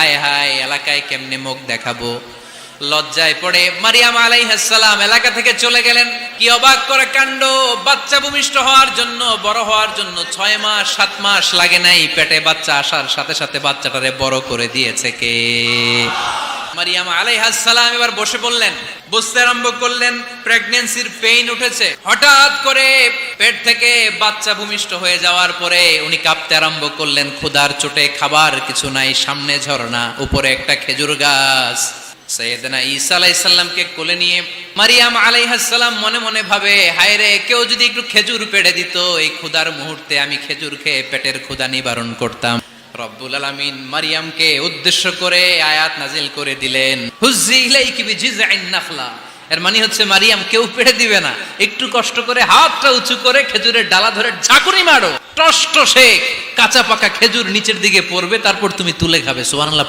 হায় হায় এলাকায় কেমনে মুখ দেখাবো। লজ্জায় পড়ে মারিয়াম আলাইহিস সালাম এলাকা থেকে চলে গেলেন। কি অবাক করে কাণ্ড, বাচ্চা ভূমিষ্ঠ হওয়ার জন্য, বড় হওয়ার জন্য 6 মাস 7 মাস লাগে নাই, পেটে বাচ্চা আসার সাথে সাথে বাচ্চাটারে বড় করে দিয়েছে কে? মারিয়াম আলাইহিস সালাম এবার বসে পড়লেন, বুঝতে আরম্ভ করলেন প্রেগন্যান্সির পেইন উঠেছে। হঠাৎ করে পেট থেকে বাচ্চা ভূমিষ্ঠ হয়ে যাওয়ার পরে উনি কাঁপতে আরম্ভ করলেন। ক্ষুধার চোটে খাবার কিছু নাই, সামনে ঝর্ণা, উপরে একটা খেজুর গাছ। সাইয়েদনা ঈসা আলাইহিস সালামকে কোলে নিয়ে মারিয়াম আলাইহিস সালাম মনে মনে ভাবে, হায় রে, কেউ যদি একটু খেজুর পেড়ে দিত, এই ক্ষুধার মুহূর্তে আমি খেজুর খেয়ে পেটের ক্ষুধা নিবারণ করতাম। রব্বুল আলামিন মারিয়ামকে উদ্দেশ্য করে আয়াত নাজিল করে দিলেন, হুজ্জি ইলাইকি বিজিযআইন নাখলা। এর মানে হচ্ছে মারিয়াম, কেউ পেড়ে দিবে না, একটু কষ্ট করে হাতটা উঁচু করে খেজুরের ডালা ধরে ঝাঁকুনি মারো, টস টসে কাঁচা পাকা খেজুর নিচের দিকে পড়বে, তারপর তুমি তুলে খাবে। সুবহানাল্লাহ।